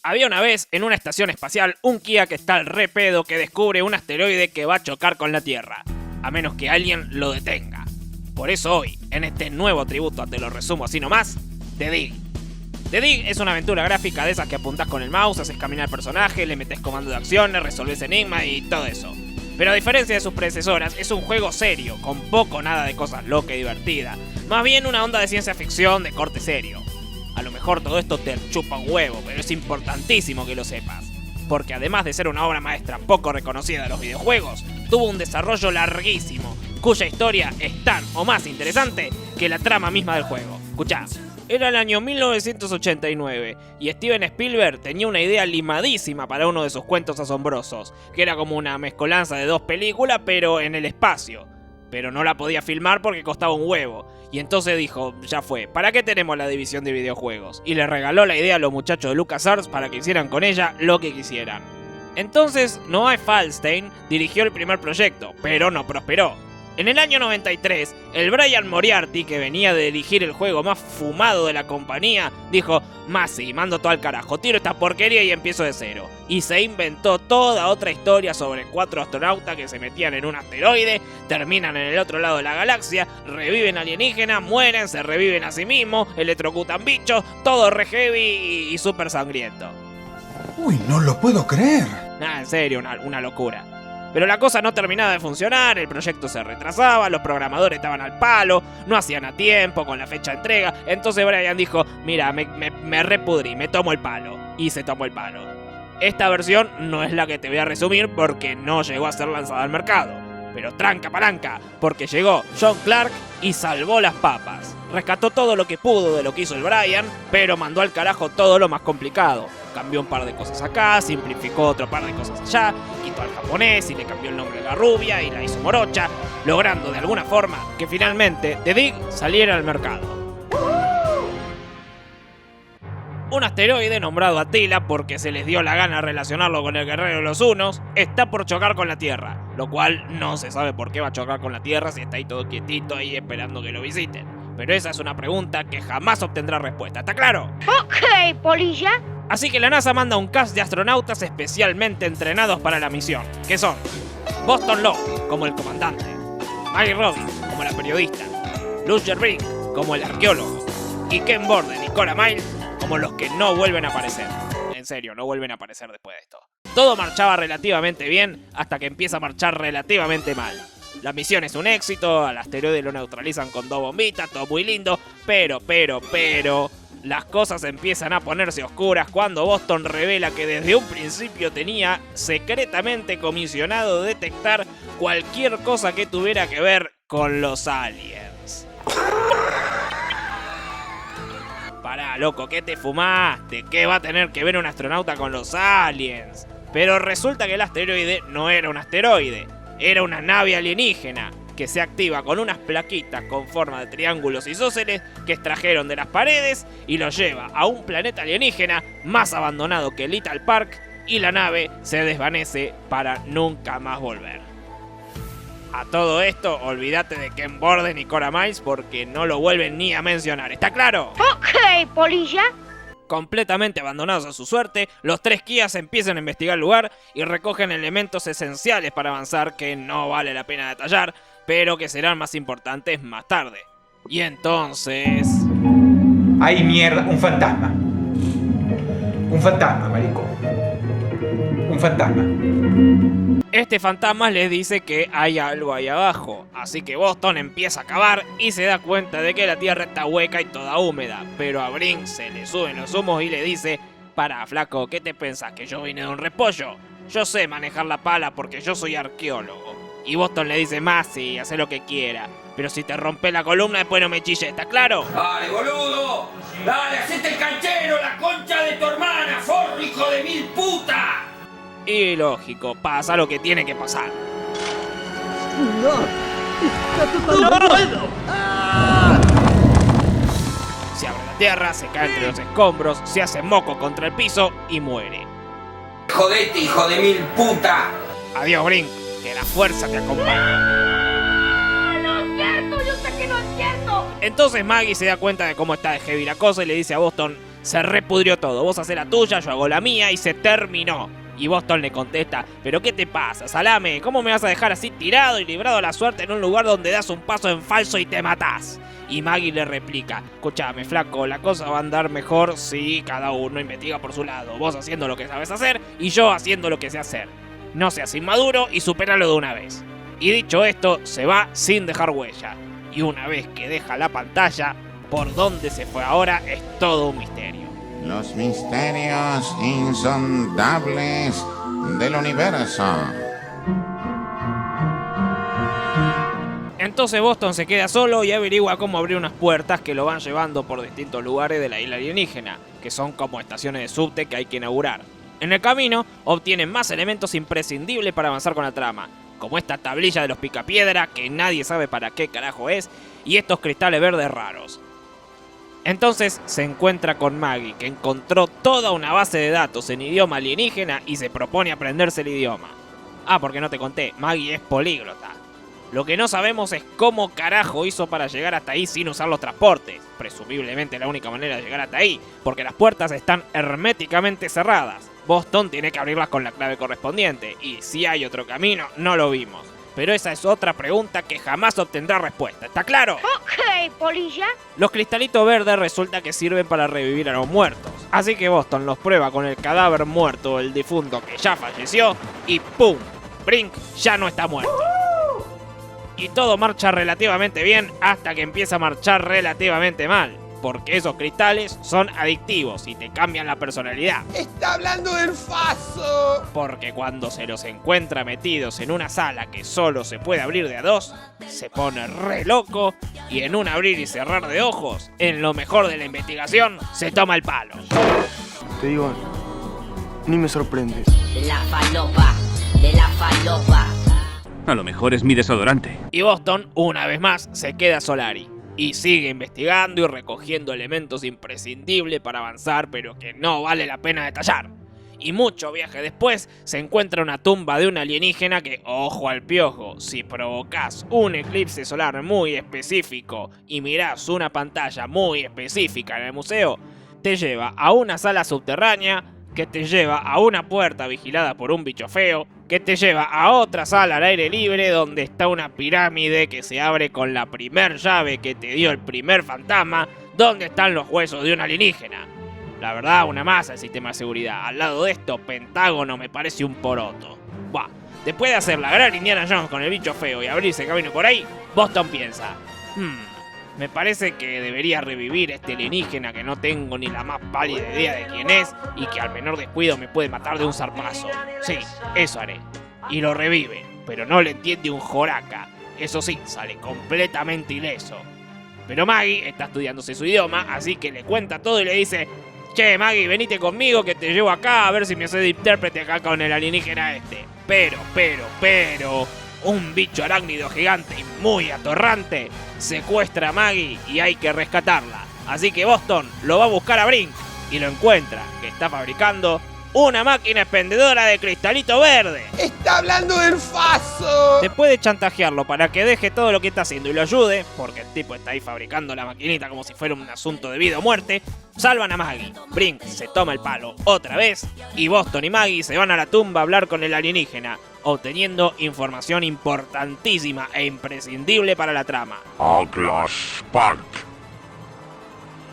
Había una vez, en una estación espacial, un Kia que está al re pedo que descubre un asteroide que va a chocar con la Tierra, a menos que alguien lo detenga. Por eso hoy, en este nuevo tributo a Te lo resumo así nomás, The Dig. The Dig es una aventura gráfica de esas que apuntás con el mouse, haces caminar al personaje, le metes comando de acciones, resolves enigmas y todo eso. Pero a diferencia de sus predecesoras, es un juego serio, con poco o nada de cosas locas y divertidas. Más bien una onda de ciencia ficción de corte serio. A lo mejor todo esto te chupa un huevo, pero es importantísimo que lo sepas. Porque además de ser una obra maestra poco reconocida de los videojuegos, tuvo un desarrollo larguísimo, cuya historia es tan o más interesante que la trama misma del juego. Escuchá, era el año 1989 y Steven Spielberg tenía una idea limadísima para uno de sus cuentos asombrosos, que era como una mezcolanza de dos películas pero en el espacio. Pero no la podía filmar porque costaba un huevo. Y entonces dijo, ya fue, ¿para qué tenemos la división de videojuegos? Y le regaló la idea a los muchachos de LucasArts para que hicieran con ella lo que quisieran. Entonces, Noah Falstein dirigió el primer proyecto, pero no prosperó. En el año 93, el Brian Moriarty, que venía de dirigir el juego más fumado de la compañía, dijo, sí, mando todo al carajo, tiro esta porquería y empiezo de cero. Y se inventó toda otra historia sobre 4 astronautas que se metían en un asteroide, terminan en el otro lado de la galaxia, reviven alienígenas, mueren, se reviven a sí mismos, electrocutan bichos, todo re heavy y súper sangriento. Uy, no lo puedo creer. En serio, una locura. Pero la cosa no terminaba de funcionar, el proyecto se retrasaba, los programadores estaban al palo, no hacían a tiempo con la fecha de entrega. Entonces Brian dijo, mira, me repudrí, me tomo el palo. Y se tomó el palo. Esta versión no es la que te voy a resumir porque no llegó a ser lanzada al mercado. Pero tranca palanca, porque llegó John Clark y salvó las papas. Rescató todo lo que pudo de lo que hizo el Brian, pero mandó al carajo todo lo más complicado. Cambió un par de cosas acá, simplificó otro par de cosas allá, quitó al japonés y le cambió el nombre a la rubia y la hizo morocha, logrando de alguna forma que finalmente The Dig saliera al mercado. Un asteroide nombrado Attila, porque se les dio la gana relacionarlo con el guerrero de los Hunos, está por chocar con la Tierra, lo cual no se sabe por qué va a chocar con la Tierra si está ahí todo quietito ahí esperando que lo visiten. Pero esa es una pregunta que jamás obtendrá respuesta, ¿está claro? Ok, polilla. Así que la NASA manda un cast de astronautas especialmente entrenados para la misión, que son Boston Lowe, como el comandante, Maggie Robbins, como la periodista, Lucier Brink, como el arqueólogo, y Ken Borden y Cora Miles, como los que no vuelven a aparecer. En serio, no vuelven a aparecer después de esto. Todo marchaba relativamente bien hasta que empieza a marchar relativamente mal. La misión es un éxito, al asteroide lo neutralizan con 2 bombitas, todo muy lindo, pero, las cosas empiezan a ponerse oscuras cuando Boston revela que desde un principio tenía secretamente comisionado detectar cualquier cosa que tuviera que ver con los aliens. Pará, loco, ¿qué te fumaste? ¿Qué va a tener que ver un astronauta con los aliens? Pero resulta que el asteroide no era un asteroide, era una nave alienígena que se activa con unas plaquitas con forma de triángulos isósceles que extrajeron de las paredes y lo lleva a un planeta alienígena más abandonado que Little Park y la nave se desvanece para nunca más volver. A todo esto, olvídate de Ken Borden y Cora Miles porque no lo vuelven ni a mencionar, ¿está claro? Ok, polilla. Completamente abandonados a su suerte, los 3 Kias empiezan a investigar el lugar y recogen elementos esenciales para avanzar que no vale la pena detallar, pero que serán más importantes más tarde. Y entonces... ¡Ay, mierda! Un fantasma. Un fantasma, marico. Un fantasma. Este fantasma les dice que hay algo ahí abajo, así que Boston empieza a cavar y se da cuenta de que la tierra está hueca y toda húmeda, pero a Brink se le suben los humos y le dice, para flaco, ¿qué te pensás, que yo vine de un repollo? Yo sé manejar la pala porque yo soy arqueólogo. Y Boston le dice, sí, haz lo que quiera, pero si te rompe la columna después no me chilles, ¿está claro? ¡Dale, boludo! ¡Dale, hacete el canchero, la concha de tu hermana, forro, hijo de mil puta! Y lógico, pasa lo que tiene que pasar. Se abre la tierra, se cae entre los escombros, se hace moco contra el piso y muere. ¡Jodete, hijo de mil puta! Adiós, Brink, que la fuerza te acompañe. No es cierto, yo sé que no es cierto. Entonces Maggie se da cuenta de cómo está de heavy la cosa y le dice a Boston, se repudrió todo. Vos hacés la tuya, yo hago la mía y se terminó. Y Boston le contesta, ¿pero qué te pasa, salame? ¿Cómo me vas a dejar así tirado y librado a la suerte en un lugar donde das un paso en falso y te matás? Y Maggie le replica, escuchame flaco, la cosa va a andar mejor si cada uno investiga por su lado. Vos haciendo lo que sabes hacer y yo haciendo lo que sé hacer. No seas inmaduro y supéralo de una vez. Y dicho esto, se va sin dejar huella. Y una vez que deja la pantalla, por dónde se fue ahora es todo un misterio. Los misterios insondables del universo. Entonces Boston se queda solo y averigua cómo abrir unas puertas que lo van llevando por distintos lugares de la isla alienígena, que son como estaciones de subte que hay que inaugurar. En el camino obtienen más elementos imprescindibles para avanzar con la trama, como esta tablilla de los picapiedra que nadie sabe para qué carajo es, y estos cristales verdes raros. Entonces se encuentra con Maggie, que encontró toda una base de datos en idioma alienígena y se propone aprenderse el idioma. Ah, porque no te conté, Maggie es políglota. Lo que no sabemos es cómo carajo hizo para llegar hasta ahí sin usar los transportes. Presumiblemente la única manera de llegar hasta ahí, porque las puertas están herméticamente cerradas. Boston tiene que abrirlas con la clave correspondiente, y si hay otro camino, no lo vimos. Pero esa es otra pregunta que jamás obtendrá respuesta, ¿está claro? Ok, polilla. Los cristalitos verdes resulta que sirven para revivir a los muertos. Así que Boston los prueba con el cadáver muerto del difunto que ya falleció y ¡pum! Brink ya no está muerto. Y todo marcha relativamente bien hasta que empieza a marchar relativamente mal. Porque esos cristales son adictivos y te cambian la personalidad. ¡Está hablando del faso! Porque cuando se los encuentra metidos en una sala que solo se puede abrir de a dos, se pone re loco y en un abrir y cerrar de ojos, en lo mejor de la investigación, se toma el palo. Te digo, ni me sorprendes. De la falopa, de la falopa. A lo mejor es mi desodorante. Y Boston, una vez más, se queda Solari. Y sigue investigando y recogiendo elementos imprescindibles para avanzar, pero que no vale la pena detallar. Y mucho viaje después, se encuentra una tumba de un alienígena que, ojo al piojo, si provocas un eclipse solar muy específico y mirás una pantalla muy específica en el museo, te lleva a una sala subterránea, que te lleva a una puerta vigilada por un bicho feo, que te lleva a otra sala al aire libre donde está una pirámide que se abre con la primer llave que te dio el primer fantasma, donde están los huesos de un alienígena. La verdad, una masa el sistema de seguridad. Al lado de esto, Pentágono me parece un poroto. Buah, después de hacer la gran Indiana Jones con el bicho feo y abrirse camino por ahí, Boston piensa, me parece que debería revivir este alienígena que no tengo ni la más pálida idea de quién es y que al menor descuido me puede matar de un zarpazo. Sí, eso haré. Y lo revive, pero no le entiende un joraca. Eso sí, sale completamente ileso. Pero Maggie está estudiándose su idioma, así que le cuenta todo y le dice, che Maggie, venite conmigo que te llevo acá a ver si me hace de intérprete acá con el alienígena este. Pero, un bicho arácnido gigante y muy atorrante secuestra a Maggie y hay que rescatarla. Así que Boston lo va a buscar a Brink y lo encuentra, que está fabricando una máquina expendedora de cristalito verde. ¡Está hablando del faso! Después de chantajearlo para que deje todo lo que está haciendo y lo ayude, porque el tipo está ahí fabricando la maquinita como si fuera un asunto de vida o muerte, salvan a Maggie. Brink se toma el palo otra vez y Boston y Maggie se van a la tumba a hablar con el alienígena, obteniendo información importantísima e imprescindible para la trama. Douglas Park.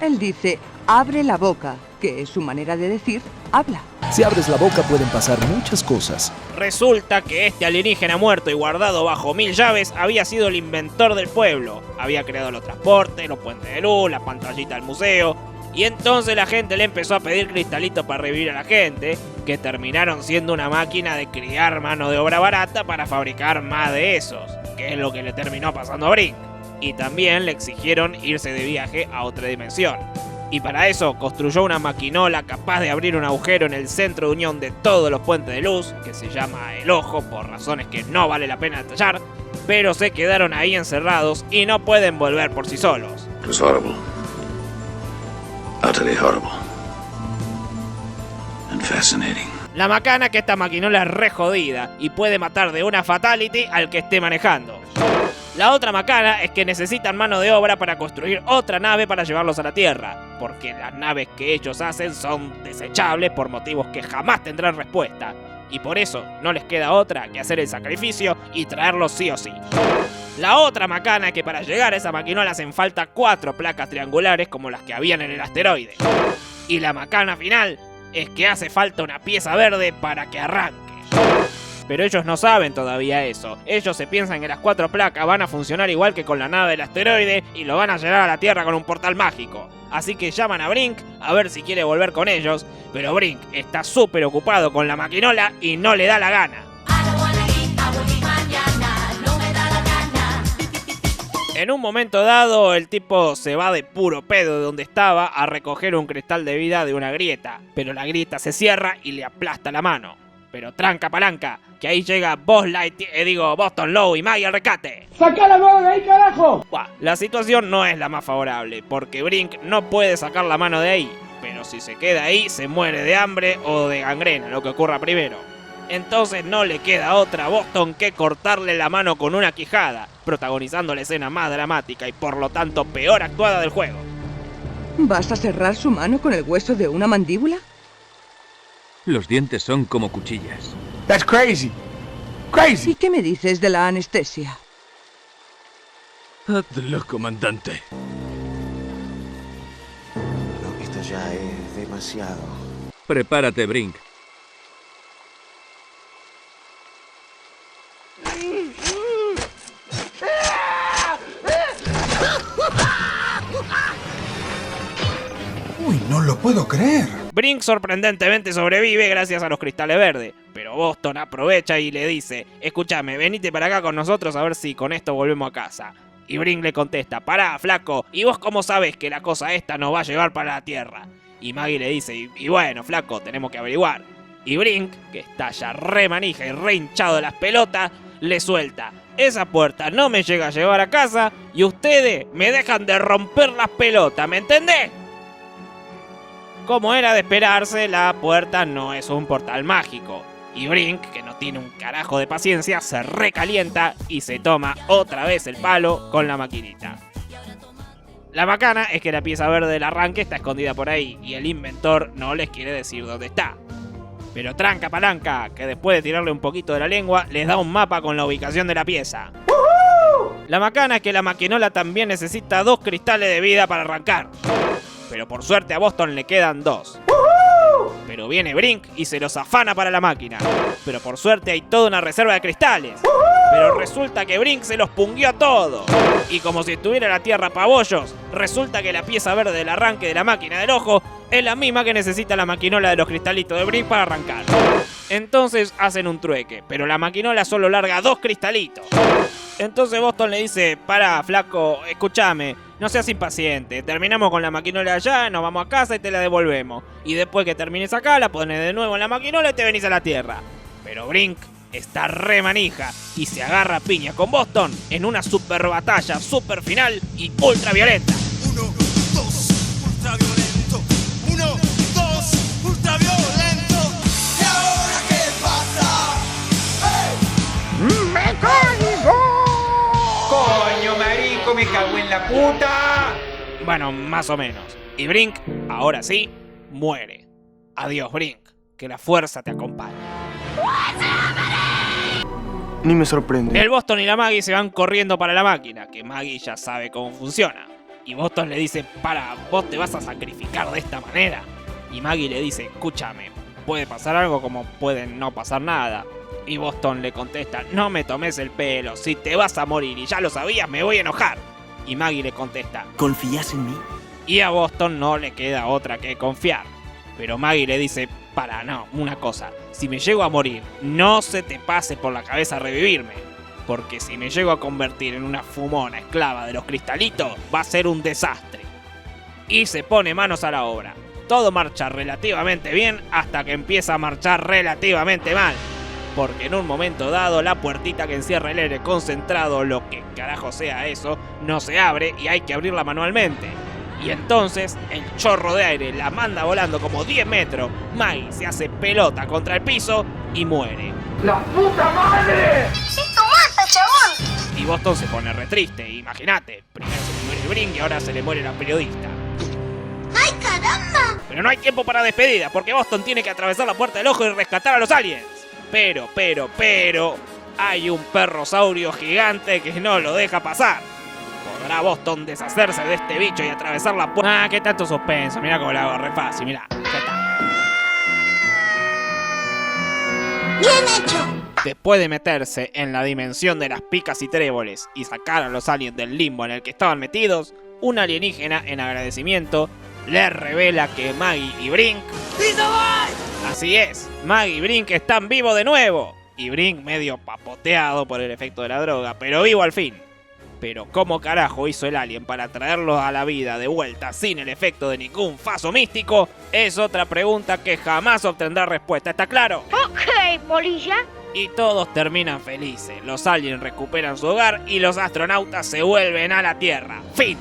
Él dice, abre la boca, que es su manera de decir, habla. Si abres la boca pueden pasar muchas cosas. Resulta que este alienígena muerto y guardado bajo 1000 llaves había sido el inventor del pueblo. Había creado los transportes, los puentes de luz, la pantallita del museo. Y entonces la gente le empezó a pedir cristalitos para revivir a la gente, que terminaron siendo una máquina de criar mano de obra barata para fabricar más de esos, que es lo que le terminó pasando a Brink. Y también le exigieron irse de viaje a otra dimensión. Y para eso construyó una maquinola capaz de abrir un agujero en el centro de unión de todos los puentes de luz, que se llama el Ojo por razones que no vale la pena detallar, pero se quedaron ahí encerrados y no pueden volver por sí solos. Es horrible. Utterly horrible. And fascinating. La macana que esta maquinola es re jodida y puede matar de una fatality al que esté manejando. La otra macana es que necesitan mano de obra para construir otra nave para llevarlos a la Tierra, porque las naves que ellos hacen son desechables por motivos que jamás tendrán respuesta, y por eso no les queda otra que hacer el sacrificio y traerlos sí o sí. La otra macana es que para llegar a esa maquinola hacen falta 4 placas triangulares como las que habían en el asteroide. Y la macana final es que hace falta una pieza verde para que arranque. Pero ellos no saben todavía eso. Ellos se piensan que las 4 placas van a funcionar igual que con la nave del asteroide y lo van a llevar a la Tierra con un portal mágico. Así que llaman a Brink a ver si quiere volver con ellos, pero Brink está súper ocupado con la maquinola y no le da la gana. En un momento dado, el tipo se va de puro pedo de donde estaba a recoger un cristal de vida de una grieta, pero la grieta se cierra y le aplasta la mano. Pero tranca palanca, que ahí llega Boston Lowe y Maggie al rescate. ¡Saca la mano de ahí, carajo! Buah, la situación no es la más favorable, porque Brink no puede sacar la mano de ahí, pero si se queda ahí se muere de hambre o de gangrena, lo que ocurra primero. Entonces no le queda otra a Boston que cortarle la mano con una quijada, protagonizando la escena más dramática y por lo tanto peor actuada del juego. ¿Vas a cerrar su mano con el hueso de una mandíbula? Los dientes son como cuchillas. That's crazy. Crazy. ¿Y qué me dices de la anestesia? Hazlo, comandante. No, esto ya es demasiado. Prepárate, Brink. Uy, no lo puedo creer. Brink sorprendentemente sobrevive gracias a los cristales verdes, pero Boston aprovecha y le dice: escúchame, venite para acá con nosotros a ver si con esto volvemos a casa. Y Brink le contesta: pará, flaco, ¿y vos cómo sabés que la cosa esta nos va a llevar para la Tierra? Y Maggie le dice: y bueno, flaco, tenemos que averiguar. Y Brink, que está ya re manija y re hinchado de las pelotas, le suelta: esa puerta no me llega a llevar a casa y ustedes me dejan de romper las pelotas, ¿me entendés? Como era de esperarse, la puerta no es un portal mágico. Y Brink, que no tiene un carajo de paciencia, se recalienta y se toma otra vez el palo con la maquinita. La macana es que la pieza verde del arranque está escondida por ahí y el inventor no les quiere decir dónde está. Pero tranca palanca, que después de tirarle un poquito de la lengua, les da un mapa con la ubicación de la pieza. La macana es que la maquinola también necesita 2 cristales de vida para arrancar. Pero por suerte a Boston le quedan 2. Pero viene Brink y se los afana para la máquina. Pero por suerte hay toda una reserva de cristales. Pero resulta que Brink se los pungueó todo. Y como si estuviera la tierra pa' bollos, resulta que la pieza verde del arranque de la máquina del ojo es la misma que necesita la maquinola de los cristalitos de Brink para arrancar. Entonces hacen un trueque, pero la maquinola solo larga 2 cristalitos. Entonces Boston le dice: pará, flaco, escúchame, no seas impaciente, terminamos con la maquinola allá, nos vamos a casa y te la devolvemos. Y después que termines acá, la pones de nuevo en la maquinola y te venís a la Tierra. Pero Brink está re manija y se agarra a piña con Boston en una super batalla, super final y ultra violenta. 1, 2, ultra violento. 1, 2, ultra violento. ¿Y ahora qué pasa? ¡Hey! ¡Mecánico! ¡Coño, marico, me cago en la puta! Bueno, más o menos. Y Brink, ahora sí, muere. Adiós, Brink. Que la fuerza te acompañe. Ni me sorprende. El Boston y la Maggie se van corriendo para la máquina, que Maggie ya sabe cómo funciona. Y Boston le dice: para, ¿vos te vas a sacrificar de esta manera? Y Maggie le dice: escúchame, puede pasar algo como puede no pasar nada. Y Boston le contesta: no me tomes el pelo, si te vas a morir y ya lo sabías me voy a enojar. Y Maggie le contesta: ¿confías en mí? Y a Boston no le queda otra que confiar. Pero Maggie le dice: para, no, una cosa, si me llego a morir, no se te pase por la cabeza revivirme. Porque si me llego a convertir en una fumona esclava de los cristalitos, va a ser un desastre. Y se pone manos a la obra. Todo marcha relativamente bien hasta que empieza a marchar relativamente mal. Porque en un momento dado la puertita que encierra el aire concentrado, lo que carajo sea eso, no se abre y hay que abrirla manualmente. Y entonces el chorro de aire la manda volando como 10 metros, Maggie se hace pelota contra el piso y muere. ¡La puta madre! ¡Esto mata, chabón! Y Boston se pone re triste, imagínate. Primero se le muere Brink y ahora se le muere la periodista. ¡Ay, caramba! Pero no hay tiempo para despedida, porque Boston tiene que atravesar la puerta del ojo y rescatar a los aliens. Pero, hay un perrosaurio gigante que no lo deja pasar. ¿Podrá Boston deshacerse de este bicho y atravesar la puerta? Ah, qué tanto suspenso, mirá cómo lo hago, re fácil, mirá, ya está. ¡Bien hecho! Después de meterse en la dimensión de las picas y tréboles y sacar a los aliens del limbo en el que estaban metidos, un alienígena, en agradecimiento, les revela que Maggie y Brink... Así es, Maggie y Brink están vivos de nuevo. Y Brink medio papoteado por el efecto de la droga, pero vivo al fin. Pero ¿cómo carajo hizo el alien para traerlos a la vida de vuelta sin el efecto de ningún faso místico? Es otra pregunta que jamás obtendrá respuesta, ¿está claro? Ok, polilla. Y todos terminan felices, los aliens recuperan su hogar y los astronautas se vuelven a la Tierra. ¡Fin!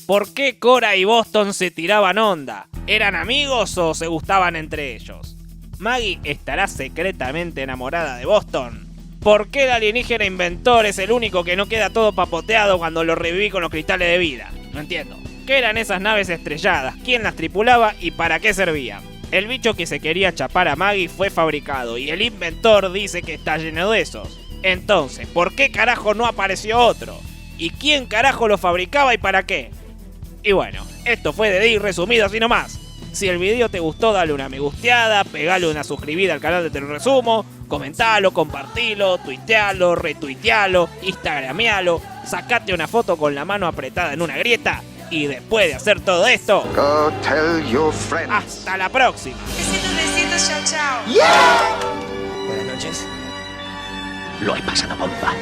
¿Por qué Cora y Boston se tiraban onda? ¿Eran amigos o se gustaban entre ellos? ¿Maggie estará secretamente enamorada de Boston? ¿Por qué el alienígena inventor es el único que no queda todo papoteado cuando lo reviví con los cristales de vida? No entiendo. ¿Qué eran esas naves estrelladas? ¿Quién las tripulaba y para qué servían? El bicho que se quería chapar a Maggie fue fabricado y el inventor dice que está lleno de esos. Entonces, ¿por qué carajo no apareció otro? ¿Y quién carajo lo fabricaba y para qué? Y bueno, esto fue de Dick resumido así nomás. Si el video te gustó, dale una me gusteada, pegale una suscribida al canal de Te lo resumo, comentalo, compartilo, tuitealo, retuitealo, instagramealo, sacate una foto con la mano apretada en una grieta y después de hacer todo esto, Go tell your friends. ¡hasta la próxima! Besitos, chao, chao. Buenas noches. Lo he pasado bomba.